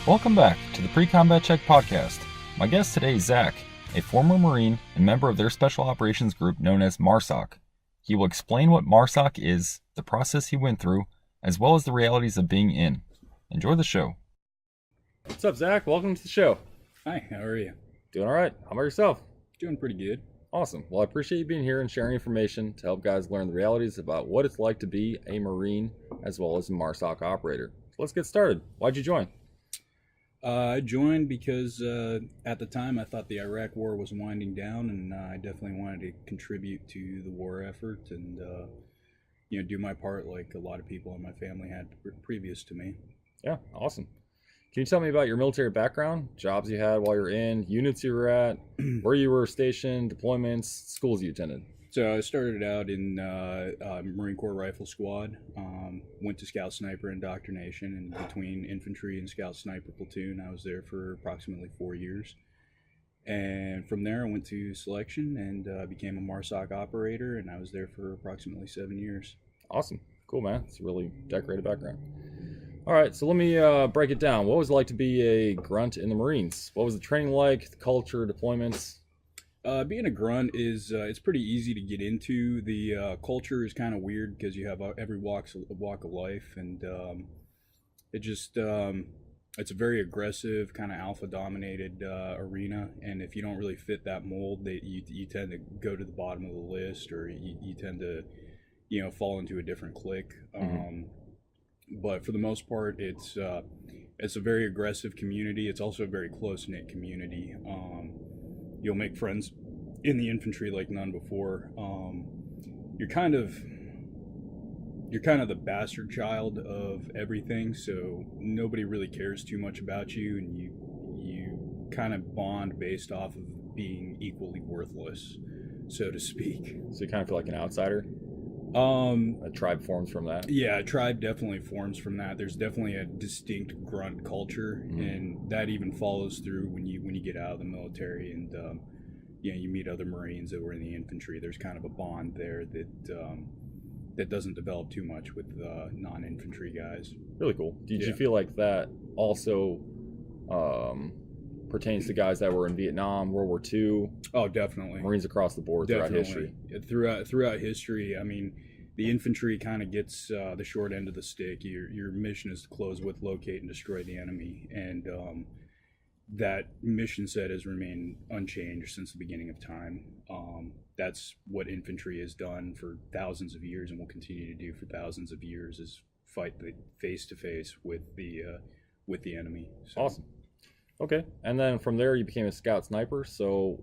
Welcome back to the Pre-Combat Check podcast. My guest today is Zack, a former Marine and member of their special operations group known as MARSOC. He will explain what MARSOC is, the process he went through, as well as the realities of being in. Enjoy the show. What's up, Zack? Welcome to the show. Hi, how are you? Doing all right. How about yourself? Doing pretty good. Awesome. Well, I appreciate you being here and sharing information to help guys learn the realities about what it's like to be a Marine as well as a MARSOC operator. So let's get started. Why'd you join? I joined because at the time I thought the Iraq War was winding down, and I definitely wanted to contribute to the war effort and do my part like a lot of people in my family had previous to me. Yeah, awesome. Can you tell me about your military background, jobs you had while you're in, units you were at, where you were stationed, deployments, schools you attended? So I started out in Marine Corps Rifle Squad, went to Scout Sniper Indoctrination, and between infantry and Scout Sniper platoon, I was there for approximately 4 years. And from there I went to selection and became a MARSOC operator, and I was there for approximately 7 years. Awesome. Cool, man. It's a really decorated background. All right, so let me break it down. What was it like to be a grunt in the Marines? What was the training like, the culture, deployments? Being a grunt is it's pretty easy to get into. The culture is kind of weird because you have every walk of life, and it's a very aggressive, kind of alpha-dominated arena. And if you don't really fit that mold, you tend to go to the bottom of the list, or you tend to fall into a different clique. But for the most part, it's a very aggressive community. It's also a very close-knit community. You'll make friends in the infantry like none before. You're kind of the bastard child of everything, so nobody really cares too much about you, and you kind of bond based off of being equally worthless, so to speak. So you kind of feel like an outsider? A tribe forms from that? Yeah, a tribe definitely forms from that. There's definitely a distinct grunt culture, and that even follows through when you get out of the military and you meet other Marines that were in the infantry. There's kind of a bond there that doesn't develop too much with non-infantry guys. Really cool. Did you feel like that also pertains to guys that were in Vietnam, World War II? Oh, definitely. Marines across the board throughout history. Throughout history, I mean, the infantry kind of gets the short end of the stick. Your mission is to close with, locate, and destroy the enemy, and that mission set has remained unchanged since the beginning of time. That's what infantry has done for thousands of years and will continue to do for thousands of years, is fight face to face with the enemy. So. Awesome. Okay, and then from there you became a Scout Sniper. So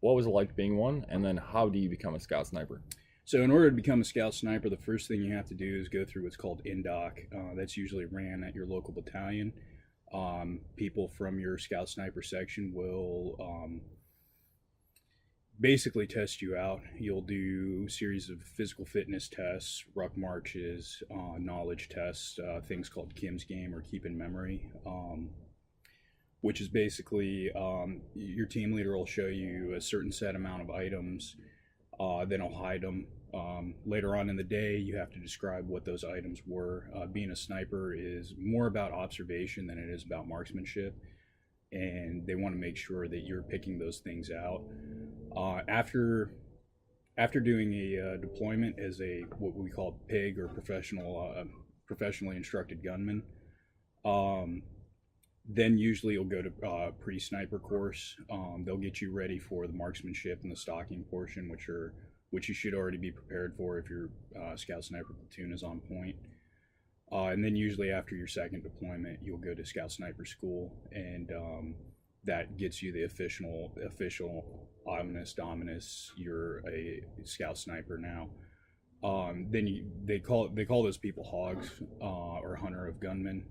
what was it like being one, and then how do you become a Scout Sniper? So in order to become a Scout Sniper, the first thing you have to do is go through what's called Indoc. That's usually ran at your local battalion. People from your Scout Sniper section will basically test you out. You'll do a series of physical fitness tests, ruck marches, knowledge tests, things called Kim's Game or Keep in Memory, which is basically your team leader will show you a certain set amount of items, then he'll hide them. Later on in the day, you have to describe what those items were. Being a sniper is more about observation than it is about marksmanship, and they want to make sure that you're picking those things out. After doing a deployment as what we call PIG, or professionally instructed gunman, then usually you'll go to pre-sniper course. They'll get you ready for the marksmanship and the stalking portion, which you should already be prepared for if your Scout Sniper platoon is on point. And then usually after your second deployment, you'll go to Scout Sniper school, and that gets you the official Omnis Dominus. You're a Scout Sniper now. Then they call those people hogs, or hunter of gunmen.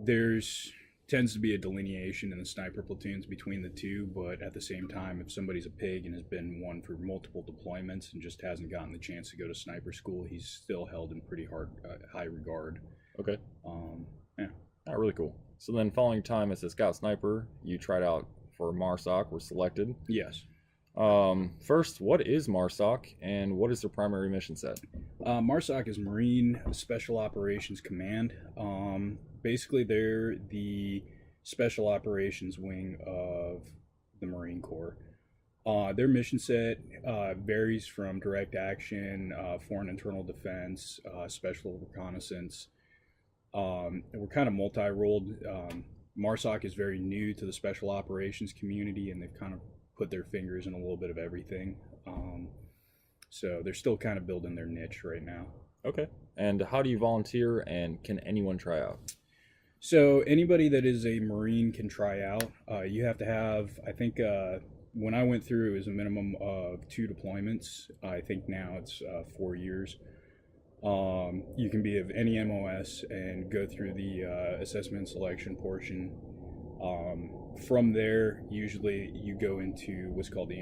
There's tends to be a delineation in the sniper platoons between the two, but at the same time, if somebody's a pig and has been one for multiple deployments and just hasn't gotten the chance to go to sniper school, he's still held in pretty high regard. Okay. Yeah. Really cool. So then following time as a Scout Sniper, you tried out for MARSOC, were selected. Yes. First, what is MARSOC and what is their primary mission set? MARSOC is Marine Special Operations Command. Basically, they're the special operations wing of the Marine Corps. Their mission set varies from direct action, foreign internal defense, special reconnaissance. We're kind of multi-rolled. MARSOC is very new to the special operations community, and they've kind of put their fingers in a little bit of everything. So they're still kind of building their niche right now. Okay. And how do you volunteer, and can anyone try out? So anybody that is a Marine can try out. You have to have, I think, when I went through, it was a minimum of 2 deployments. I think now it's 4 years. You can be of any MOS and go through the assessment selection portion. From there, usually you go into what's called the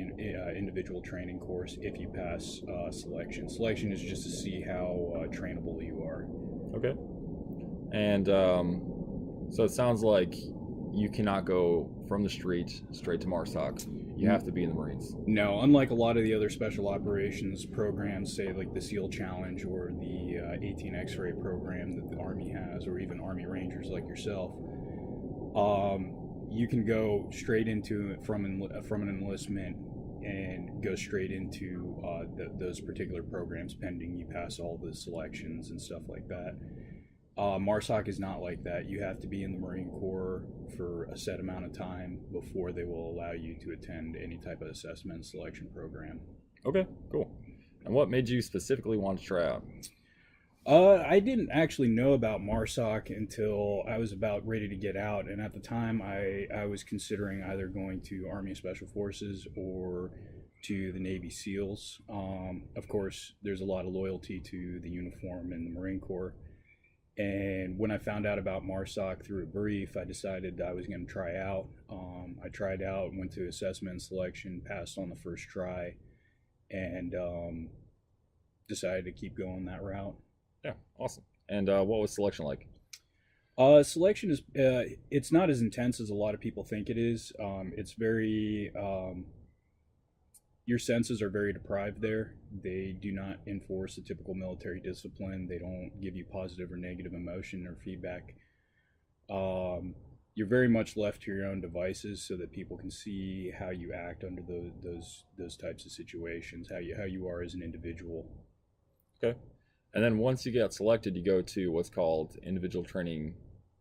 individual training course if you pass selection. Selection is just to see how trainable you are. Okay. And so it sounds like you cannot go from the street straight to MARSOC. You have to be in the Marines. No, unlike a lot of the other special operations programs, say like the SEAL Challenge or the 18 X-ray program that the Army has, or even Army Rangers like yourself, you can go straight into it from an enlistment and go straight into those particular programs, pending you pass all the selections and stuff like that. MARSOC is not like that. You have to be in the Marine Corps for a set amount of time before they will allow you to attend any type of assessment and selection program. Okay, cool. And what made you specifically want to try out? I didn't actually know about MARSOC until I was about ready to get out, and at the time I was considering either going to Army Special Forces or to the Navy SEALs. Of course, there's a lot of loyalty to the uniform in the Marine Corps. And when I found out about MARSOC through a brief, I decided I was going to try out. I tried out, went to assessment and selection, passed on the first try, and decided to keep going that route. Yeah, awesome. And what was selection like? Selection is, it's not as intense as a lot of people think it is. It's very, your senses are very deprived there. They do not enforce a typical military discipline. They don't give you positive or negative emotion or feedback. You're very much left to your own devices so that people can see how you act under those types of situations, how you are as an individual. Okay. And then once you get selected, you go to what's called individual training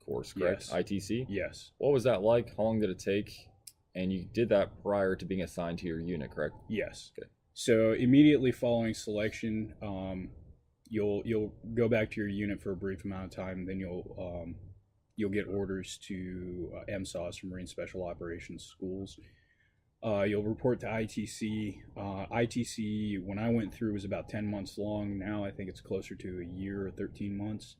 course, correct? Yes. ITC? Yes. What was that like? How long did it take? And you did that prior to being assigned to your unit, correct? Yes. Okay. So immediately following selection, you'll go back to your unit for a brief amount of time. Then you'll get orders to MSOS, Marine Special Operations Schools. You'll report to ITC. ITC, when I went through, was about 10 months long. Now I think it's closer to a year or 13 months.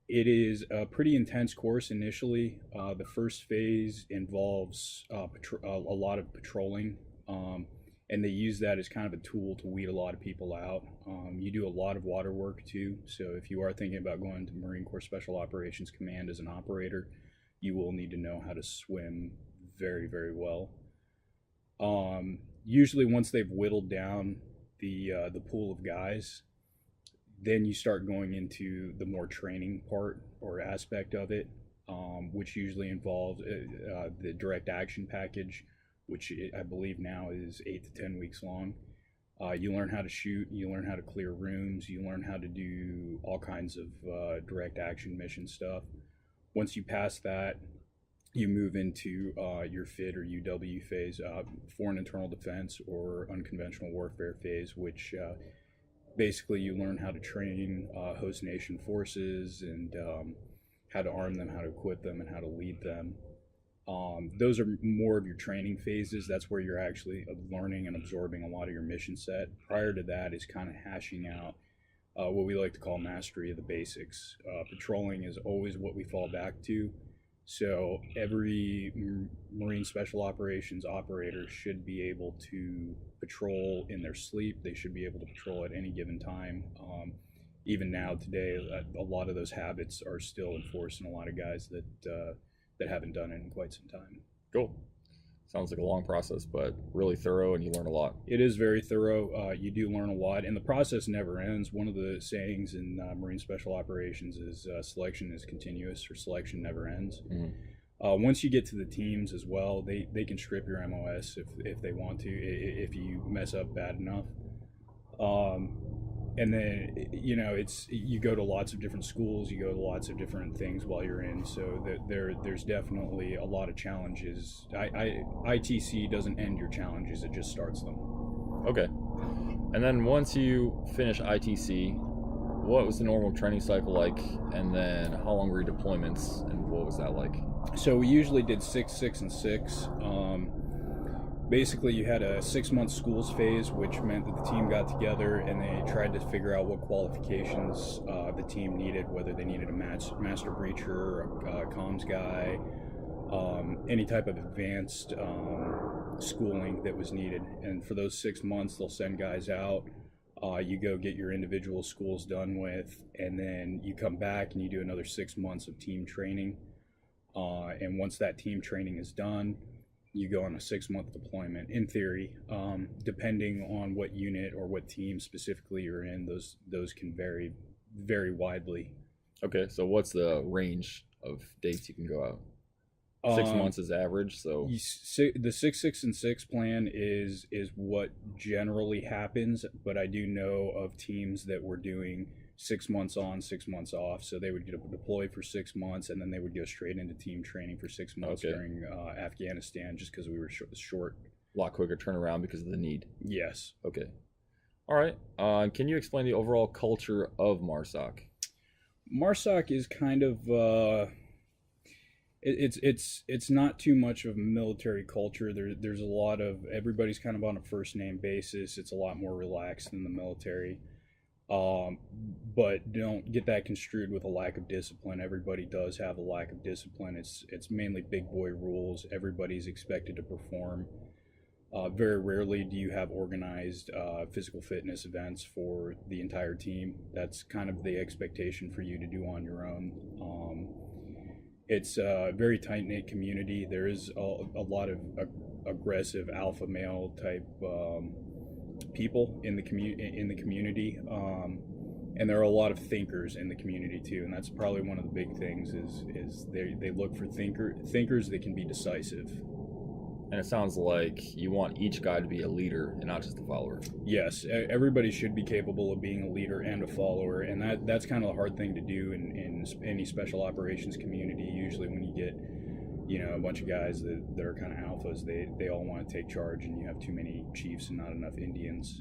It is a pretty intense course initially. The first phase involves a lot of patrolling, and they use that as kind of a tool to weed a lot of people out. You do a lot of water work too, so if you are thinking about going to Marine Corps Special Operations Command as an operator, you will need to know how to swim very, very well. Usually once they've whittled down the pool of guys, then you start going into the more training part or aspect of it, which usually involves the direct action package, which I believe now is 8 to 10 weeks long. You learn how to shoot, you learn how to clear rooms, you learn how to do all kinds of direct action mission stuff. Once you pass that, you move into your FID or UW phase, foreign internal defense or unconventional warfare phase, which basically you learn how to train host nation forces and how to arm them, how to equip them, and how to lead them. Those are more of your training phases. That's where you're actually learning and absorbing a lot of your mission set. Prior to that is kind of hashing out what we like to call mastery of the basics. Patrolling is always what we fall back to. So every Marine Special Operations operator should be able to patrol in their sleep. They should be able to patrol at any given time. Even now, today, a lot of those habits are still enforced in a lot of guys that haven't done it in quite some time. Cool. Sounds like a long process, but really thorough, and you learn a lot. It is very thorough. You do learn a lot, and the process never ends. One of the sayings in Marine Special Operations is selection is continuous, or selection never ends. Mm-hmm. Once you get to the teams as well, they can strip your MOS if they want to, if you mess up bad enough. And then you go to lots of different schools, you go to lots of different things while you're in. So there's definitely a lot of challenges. ITC doesn't end your challenges; it just starts them. Okay. And then once you finish ITC, what was the normal training cycle like? And then how long were your deployments, and what was that like? So we usually did 6, 6, and 6. Basically, you had a 6-month schools phase, which meant that the team got together and they tried to figure out what qualifications the team needed, whether they needed a master breacher, a comms guy, any type of advanced schooling that was needed. And for those 6 months, they'll send guys out. You go get your individual schools done with, and then you come back and you do another 6 months of team training. And once that team training is done, you go on a 6-month deployment. In theory, depending on what unit or what team specifically you're in, those can vary very widely. Okay, so what's the range of dates you can go out? 6 months is average, so the 6, 6, and 6 plan is what generally happens. But I do know of teams that were doing 6 months on, 6 months off. So they would get deployed for 6 months, and then they would go straight into team training for 6 months during Afghanistan, just because we were short. A lot quicker turnaround because of the need. Yes. Okay. All right. Can you explain the overall culture of MARSOC? MARSOC is kind of it's not too much of a military culture. There's a lot of, everybody's kind of on a first name basis. It's a lot more relaxed than the military. But don't get that construed with a lack of discipline. Everybody does have a lack of discipline. It's mainly big boy rules. Everybody's expected to perform. Very rarely do you have organized physical fitness events for the entire team. That's kind of the expectation for you to do on your own. It's a very tight-knit community. There is a lot of aggressive alpha male type people in the community, and there are a lot of thinkers in the community too. And that's probably one of the big things is they look for thinkers that can be decisive. And it sounds like you want each guy to be a leader and not just a follower. Yes, everybody should be capable of being a leader and a follower, and that's kind of the hard thing to do in any special operations community. Usually when you get a bunch of guys that are kind of alphas, they all want to take charge, and you have too many chiefs and not enough Indians.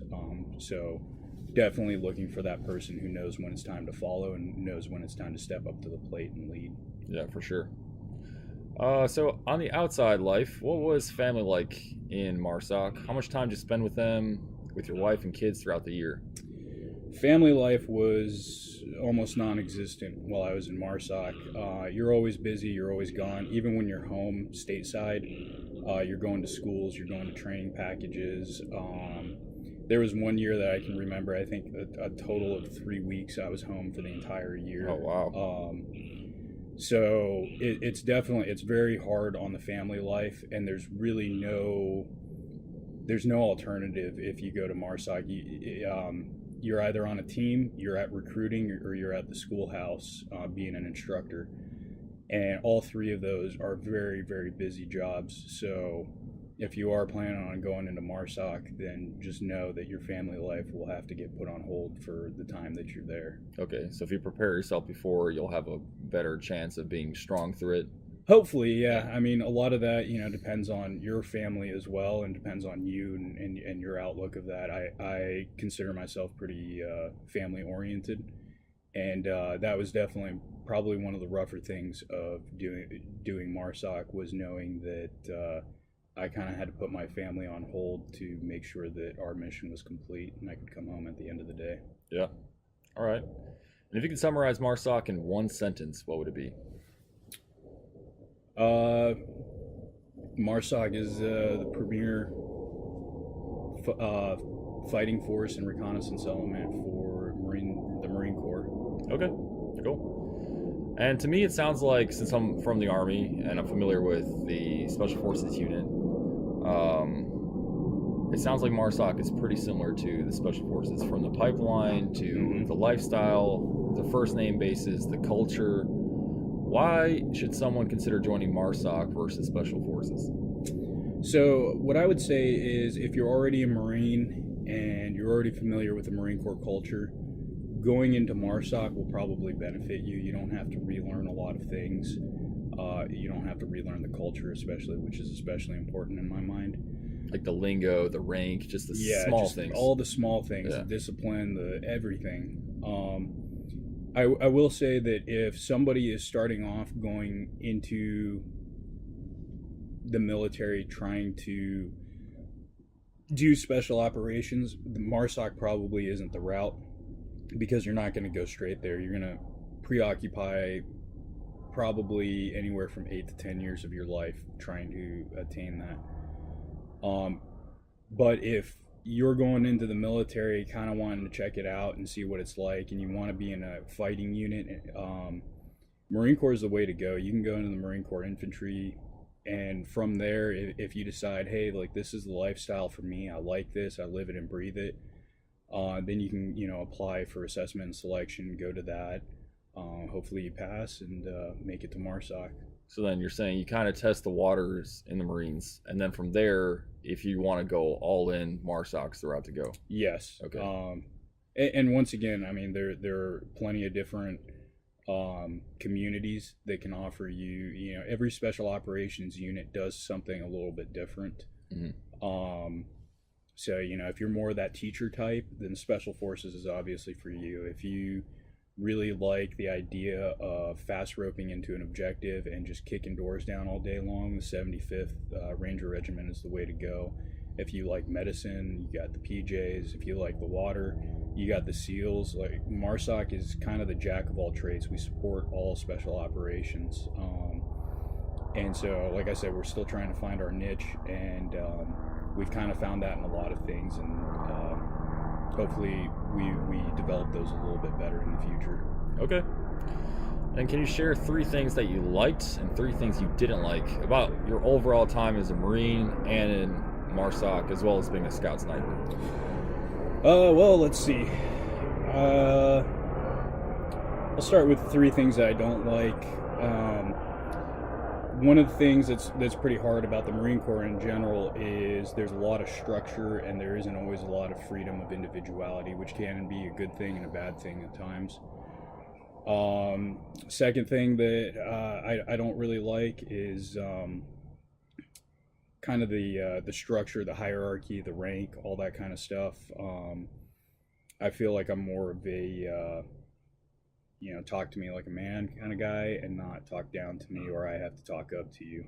So definitely looking for that person who knows when it's time to follow and knows when it's time to step up to the plate and lead. Yeah, for sure. So on the outside life, what was family like in MARSOC? How much time did you spend with them, with your wife and kids throughout the year? Family life was almost non-existent while I was in MARSOC. You're always busy, you're always gone. Even when you're home stateside, you're going to schools, you're going to training packages. There was one year that I can remember, I think a total of 3 weeks I was home for the entire year. Oh, wow. So it's very hard on the family life, and there's really no alternative if you go to MARSOC. You're either on a team, you're at recruiting, or you're at the schoolhouse being an instructor. And all three of those are very, very busy jobs. So if you are planning on going into MARSOC, then just know that your family life will have to get put on hold for the time that you're there. Okay, so if you prepare yourself before, you'll have a better chance of being strong through it. Hopefully, yeah. I mean, a lot of that, depends on your family as well, and depends on you and your outlook of that. I consider myself pretty family oriented, and that was definitely probably one of the rougher things of doing MARSOC, was knowing that I kind of had to put my family on hold to make sure that our mission was complete and I could come home at the end of the day. Yeah. All right. And if you could summarize MARSOC in one sentence, what would it be? MARSOC is the premier fighting force and reconnaissance element for the Marine Corps. Okay, cool. And to me, it sounds like, since I'm from the Army and I'm familiar with the Special Forces unit, It sounds like MARSOC is pretty similar to the Special Forces, from the pipeline to the lifestyle, the first name bases, the culture. Why should someone consider joining MARSOC versus Special Forces? So what I would say is, if you're already a Marine and you're already familiar with the Marine Corps culture, going into MARSOC will probably benefit you. You don't have to relearn a lot of things. You don't have to relearn the culture, especially, which is especially important in my mind. Like the lingo, the rank, just the small things. All the small things, the discipline, the everything. I will say that if somebody is starting off going into the military trying to do special operations, the MARSOC probably isn't the route, because you're not going to go straight there. You're going to preoccupy probably anywhere from 8 to 10 years of your life trying to attain that. But if you're going into the military kind of wanting to check it out and see what it's like, and you want to be in a fighting unit, Marine Corps is the way to go. You can go into the Marine Corps infantry, and from there, if you decide, hey, like, this is the lifestyle for me, I like this, I live it and breathe it, then you can, apply for assessment and selection, go to that. Hopefully you pass and make it to MARSOC. So then you're saying you kind of test the waters in the Marines, and then from there, if you want to go all in, MARSOC's the route to go. Yes. Okay. And once again, I mean, there are plenty of different communities that can offer you. Every special operations unit does something a little bit different. Mm-hmm. So if you're more that teacher type, then Special Forces is obviously for you. If you really like the idea of fast roping into an objective and just kicking doors down all day long, the 75th Ranger Regiment is the way to go. If you like medicine, you got the PJs. If you like the water, you got the SEALs. Like, MARSOC is kind of the jack of all trades. We support all special operations. And so, like I said, we're still trying to find our niche, and we've kind of found that in a lot of things, and hopefully we develop those a little bit better in the future. Okay. And can you share 3 things that you liked and 3 things you didn't like about your overall time as a Marine and in MARSOC, as well as being a scout sniper? Well, let's see. I'll start with 3 things that I don't like. One of the things that's pretty hard about the Marine Corps in general is there's a lot of structure, and there isn't always a lot of freedom of individuality, which can be a good thing and a bad thing at times. Second thing that I don't really like is kind of the structure, the hierarchy, the rank, all that kind of stuff. I feel like I'm more of a talk to me like a man kind of guy, and not talk down to me, or I have to talk up to you.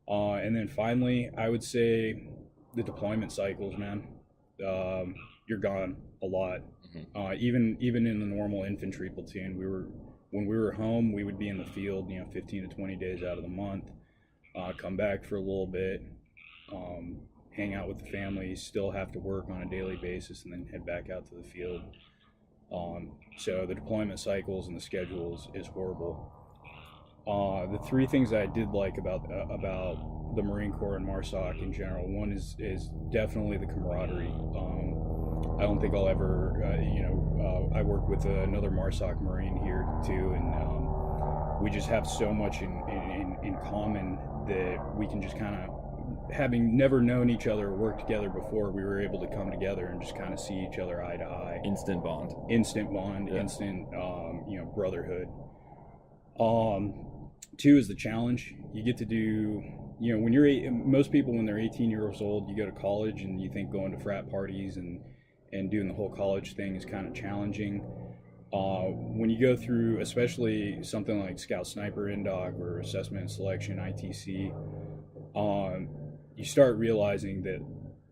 And then finally, I would say the deployment cycles, man. You're gone a lot. Mm-hmm. Even in the normal infantry platoon, when we were home, we would be in the field, 15 to 20 days out of the month. Come back for a little bit, hang out with the family, still have to work on a daily basis, and then head back out to the field. So the deployment cycles and the schedules is horrible. The 3 things I did like about the Marine Corps and MARSOC in general, one is definitely the camaraderie. I don't think I'll ever, I work with another MARSOC Marine here too, and we just have so much in common that we can just kind of, having never known each other or worked together before, we were able to come together and just kind of see each other eye to eye. Instant bond, yeah. Instant brotherhood. 2 is the challenge. You get to do, when most people, when they're 18 years old, you go to college and you think going to frat parties and doing the whole college thing is kind of challenging. When you go through, especially something like Scout Sniper Indoc or Assessment and Selection, ITC, you start realizing that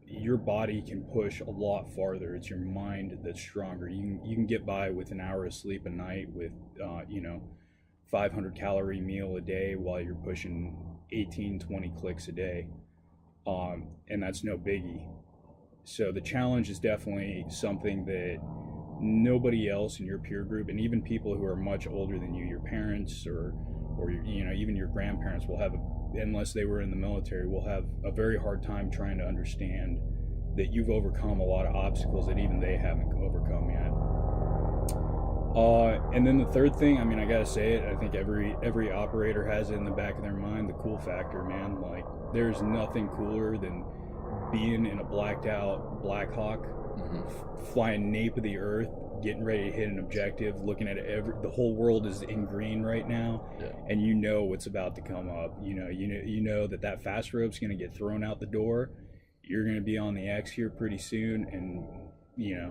your body can push a lot farther. It's your mind that's stronger. You can get by with an hour of sleep a night with 500 calorie meal a day while you're pushing 18-20 clicks a day, and that's no biggie. So the challenge is definitely something that nobody else in your peer group, and even people who are much older than you, your parents or even your grandparents, will have unless they were in the military, will have a very hard time trying to understand that you've overcome a lot of obstacles that even they haven't overcome yet. And then the third thing, I mean, I gotta say it, I think every operator has it in the back of their mind, the cool factor, man. Like, there's nothing cooler than being in a blacked out Black Hawk, flying nape of the earth, getting ready to hit an objective, looking at the whole world is in green right now, and you know what's about to come up. You know that fast rope's gonna get thrown out the door. You're gonna be on the X here pretty soon, and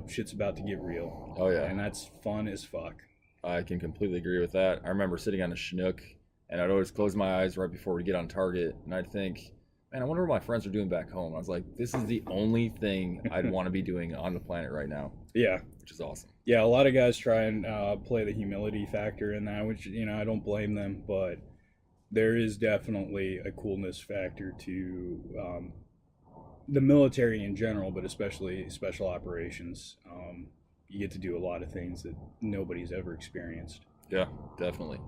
shit's about to get real. Oh yeah, and that's fun as fuck. I can completely agree with that. I remember sitting on a Chinook, and I'd always close my eyes right before we get on target, and I'd think, man, I wonder what my friends are doing back home. I was like, this is the only thing I'd want to be doing on the planet right now. Yeah. Which is awesome. Yeah, a lot of guys try and play the humility factor in that, which, I don't blame them, but there is definitely a coolness factor to the military in general, but especially special operations. You get to do a lot of things that nobody's ever experienced. Yeah, definitely.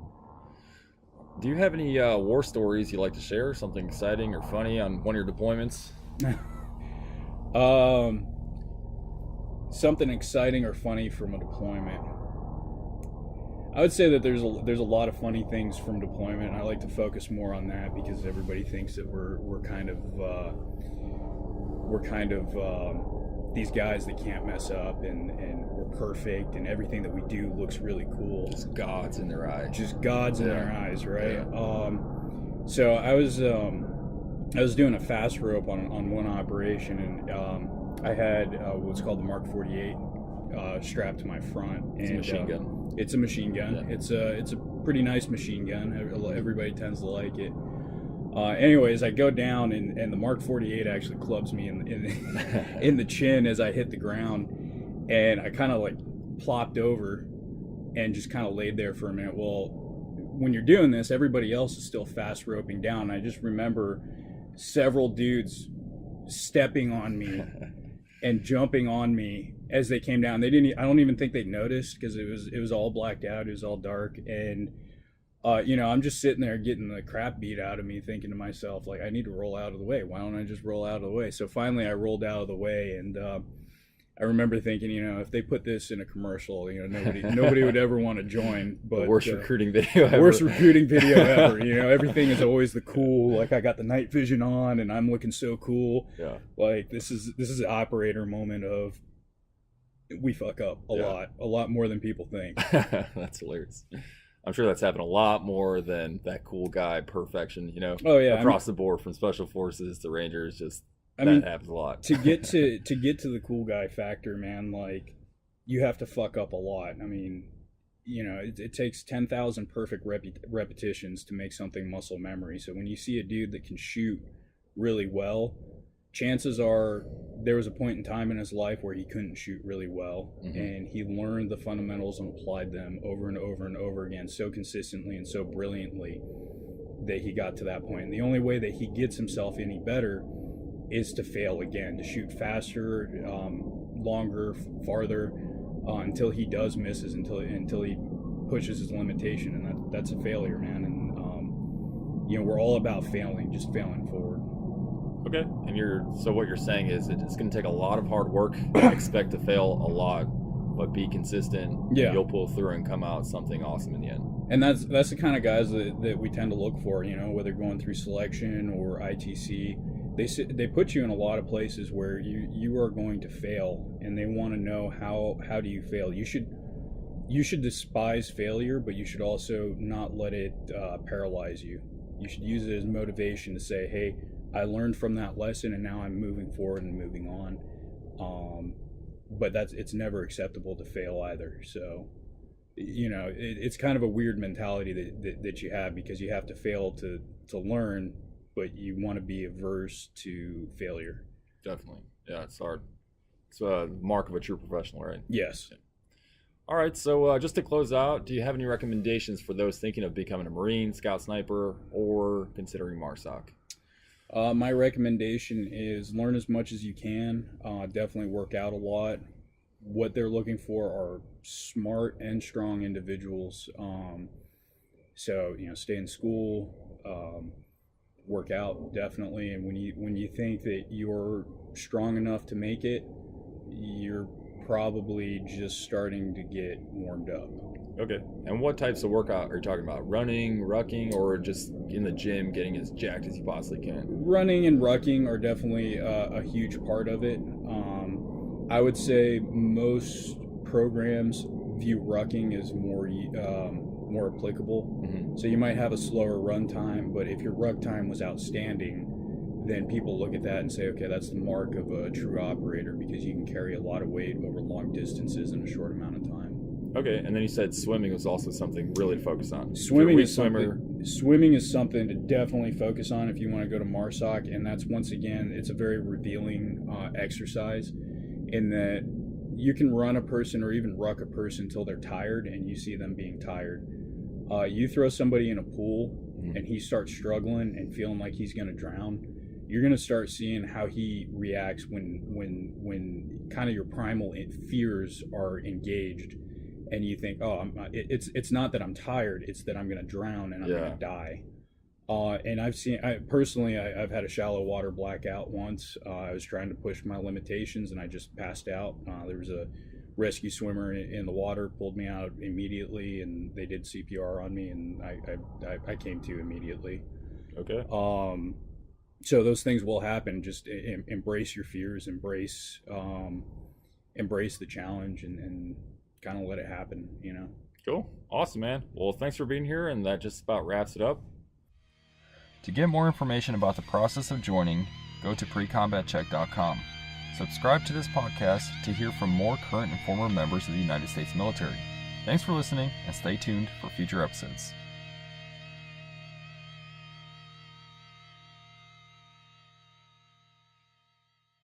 Do you have any war stories you'd like to share? Something exciting or funny on one of your deployments? Something exciting or funny from a deployment. I would say that there's a lot of funny things from deployment, and I like to focus more on that because everybody thinks that we're kind of these guys that can't mess up, and we're perfect, and everything that we do looks really cool. Just gods in their eyes. Just gods in their eyes, right? Yeah. So I was doing a fast rope on one operation, and I had what's called the Mark 48 strapped to my front. And, it's a machine gun. It's a machine gun. Yeah. It's a pretty nice machine gun. Everybody tends to like it. Anyways, I go down, and the Mark 48 actually clubs me in the chin as I hit the ground, and I kind of like plopped over and just kind of laid there for a minute. Well, when you're doing this, everybody else is still fast roping down. I just remember several dudes stepping on me and jumping on me as they came down. I don't even think they noticed because it was all blacked out. It was all dark, and I'm just sitting there getting the crap beat out of me, thinking to myself, like, I need to roll out of the way. Why don't I just roll out of the way? So finally I rolled out of the way, and I remember thinking, if they put this in a commercial, nobody would ever want to join. But the worst recruiting video ever. Worst recruiting video ever. Everything is always the cool, like I got the night vision on and I'm looking so cool. Yeah. Like this is an operator moment of we fuck up a lot more than people think. That's hilarious. I'm sure that's happened a lot more than that cool guy perfection, Oh yeah, across the board from special forces to Rangers, that happens a lot. to get to the cool guy factor, man, like you have to fuck up a lot. I mean, it takes 10,000 perfect repetitions to make something muscle memory. So when you see a dude that can shoot really well, chances are there was a point in time in his life where he couldn't shoot really well, and he learned the fundamentals and applied them over and over and over again so consistently and so brilliantly that he got to that point. And the only way that he gets himself any better is to fail again, to shoot faster, longer, farther, until he does misses, until he pushes his limitation, and that's a failure, man. And we're all about failing, just failing forward. Okay, and so what you're saying is it's going to take a lot of hard work and expect to fail a lot, but be consistent. Yeah, you'll pull through and come out something awesome in the end. And that's the kind of guys that we tend to look for. Whether going through selection or ITC, they put you in a lot of places where you are going to fail, and they want to know how do you fail. You should despise failure, but you should also not let it paralyze you. You should use it as motivation to say, hey, I learned from that lesson, and now I'm moving forward and moving on. But it's never acceptable to fail either. So, it's kind of a weird mentality that you have, because you have to fail to learn, but you want to be averse to failure. Definitely. Yeah, it's hard. It's a mark of a true professional, right? Yes. Yeah. All right, so just to close out, do you have any recommendations for those thinking of becoming a Marine, Scout Sniper, or considering MARSOC? My recommendation is learn as much as you can. Definitely work out a lot. What they're looking for are smart and strong individuals. So, stay in school, work out, definitely. And when you think that you're strong enough to make it, you're probably just starting to get warmed up. Okay. And what types of workout are you talking about? Running, rucking, or just in the gym getting as jacked as you possibly can? Running and rucking are definitely a huge part of it. I would say most programs view rucking as more applicable. Mm-hmm. So you might have a slower run time, but if your ruck time was outstanding, then people look at that and say, okay, that's the mark of a true operator, because you can carry a lot of weight over long distances in a short amount of time. Okay, and then you said swimming was also something really to focus on. Swimming is something to definitely focus on if you want to go to MARSOC, and that's, once again, it's a very revealing exercise in that you can run a person or even ruck a person till they're tired and you see them being tired. You throw somebody in a pool and he starts struggling and feeling like he's going to drown, you're going to start seeing how he reacts when kind of your primal fears are engaged. And you think, oh, it's not that I'm tired, it's that I'm going to drown and I'm going to die. And I've had a shallow water blackout once. I was trying to push my limitations and I just passed out. There was a rescue swimmer in the water, pulled me out immediately, and they did CPR on me, and I came to immediately. Okay. So those things will happen. Just embrace your fears, embrace the challenge, and kind of let it happen, you know. Cool. Awesome, man. Well, thanks for being here, and that just about wraps it up. To get more information about the process of joining, go to PreCombatCheck.com. Subscribe to this podcast to hear from more current and former members of the United States military. Thanks for listening, and stay tuned for future episodes.